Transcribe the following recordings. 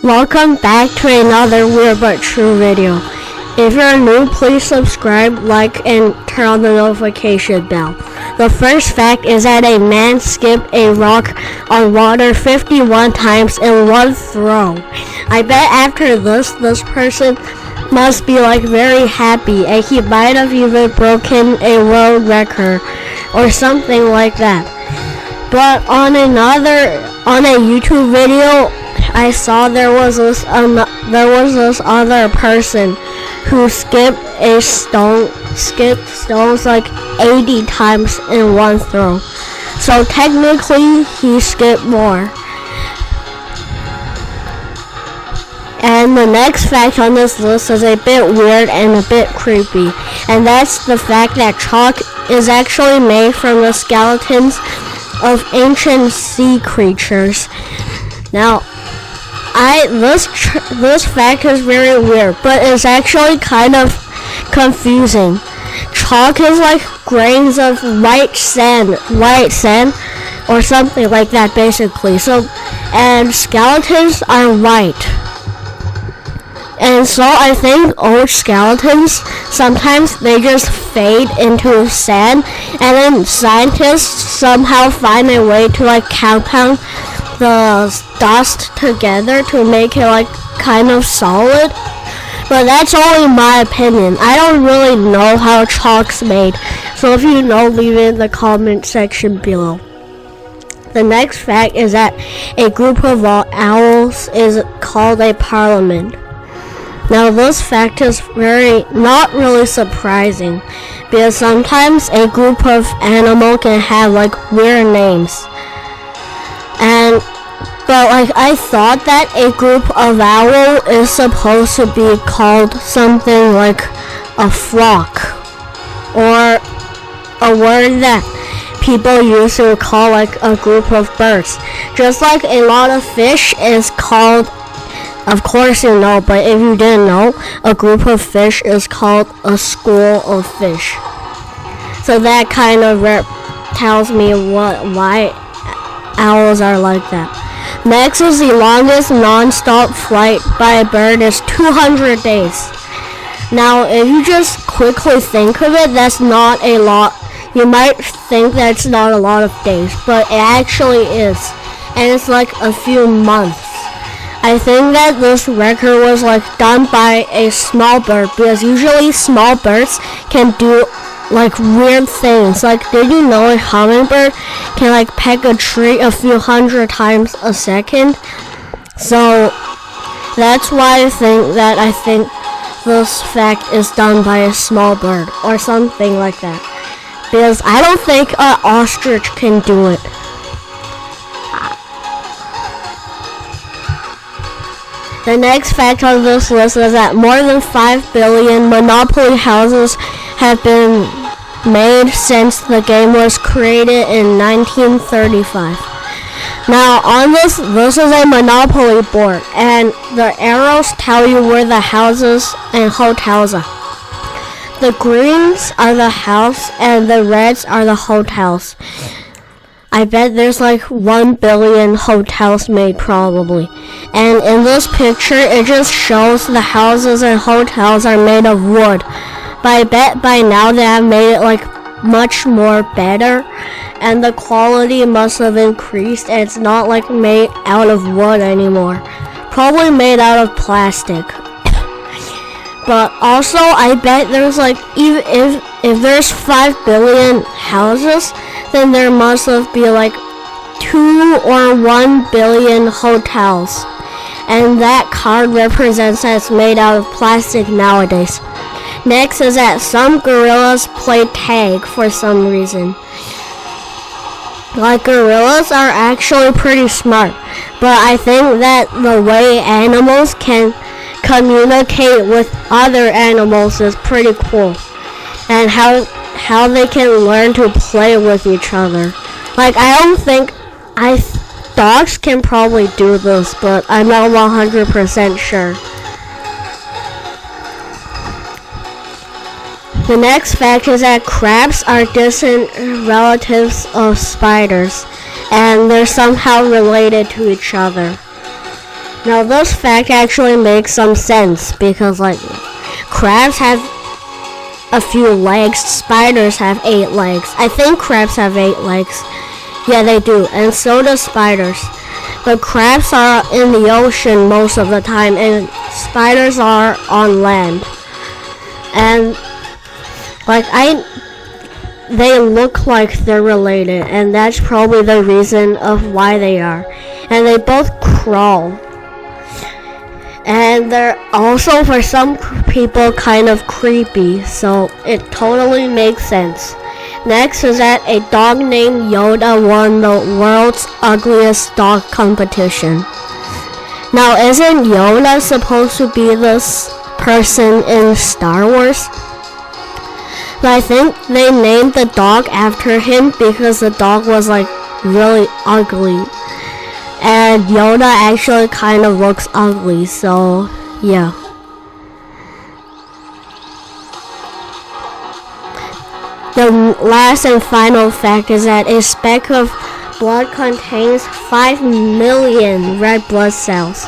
Welcome back to another Weird But True video. If you're new, please subscribe, like, and turn on the notification bell. The first fact is that a man skipped a rock on water 51 times in one throw. I bet after this person must be very happy, and he might have even broken a world record or something like that. But on a YouTube video, I saw there was this other person who skipped stones 80 times in one throw. So technically he skipped more. And the next fact on this list is a bit weird and a bit creepy, and that's the fact that chalk is actually made from the skeletons of ancient sea creatures. Now, this fact is very weird, but it's actually kind of confusing. Chalk is like grains of white sand, or something like that, basically. And skeletons are white. And so I think old skeletons, sometimes they just fade into sand, and then scientists somehow find a way to compound the dust together to make it kind of solid. But that's only my opinion. I don't really know how chalk's made, so if you know, leave it in the comment section below. The next fact is that a group of owls is called a parliament. Now this fact is not really surprising, because sometimes a group of animal can have weird names. But I thought that a group of owl is supposed to be called something like a flock, or a word that people use to call a group of birds. Just like a lot of fish is called, of course you know, but if you didn't know, a group of fish is called a school of fish. So that kind of tells me why owls are like that. Next is the longest non-stop flight by a bird is 200 days. Now, if you just quickly think of it, that's not a lot. You might think that's not a lot of days, but it actually is. And it's a few months. I think that this record was done by a small bird, because usually small birds can do weird things. Did you know a hummingbird can peck a tree a few hundred times a second? So that's why I think this fact is done by a small bird or something like that, because I don't think an ostrich can do it. The next fact on this list is that more than 5 billion Monopoly houses have been made since the game was created in 1935. Now, on this is a Monopoly board, and the arrows tell you where the houses and hotels are. The greens are the house, and the reds are the hotels. I bet there's 1 billion hotels made, probably. And in this picture, it just shows the houses and hotels are made of wood. But I bet by now they have made it much more better, and the quality must have increased, and it's not made out of wood anymore. Probably made out of plastic. But also, I bet there's even if there's 5 billion houses, then there must have be 2 or 1 billion hotels. And that card represents that it's made out of plastic nowadays. Next is that some gorillas play tag for some reason. Gorillas are actually pretty smart, but I think that the way animals can communicate with other animals is pretty cool, and how they can learn to play with each other. I don't think dogs can probably do this, but I'm not 100% sure. The next fact is that crabs are distant relatives of spiders, and they're somehow related to each other. Now this fact actually makes some sense because like crabs have a few legs, spiders have 8 legs. I think crabs have 8 legs. Yeah, they do, and so do spiders. But crabs are in the ocean most of the time and spiders are on land. And like they look like they're related, and that's probably the reason of why they are. And they both crawl. And they're also, for some people, kind of creepy, so it totally makes sense. Next is that a dog named Yoda won the world's ugliest dog competition. Now, isn't Yoda supposed to be this person in Star Wars? But I think they named the dog after him because the dog was like really ugly. And Yoda actually kind of looks ugly, so yeah. The last and final fact is that a speck of blood contains 5 million red blood cells.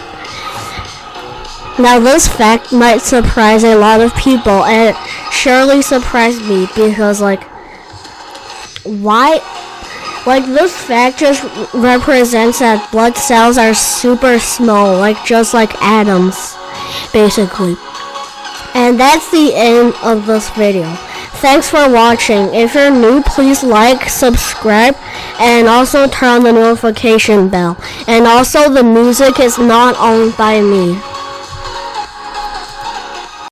Now this fact might surprise a lot of people, and it surely surprised me because like, why? Like this fact just represents that blood cells are super small, like just like atoms, basically. And that's the end of this video. Thanks for watching. If you're new, please like, subscribe, and also turn on the notification bell. And also the music is not owned by me.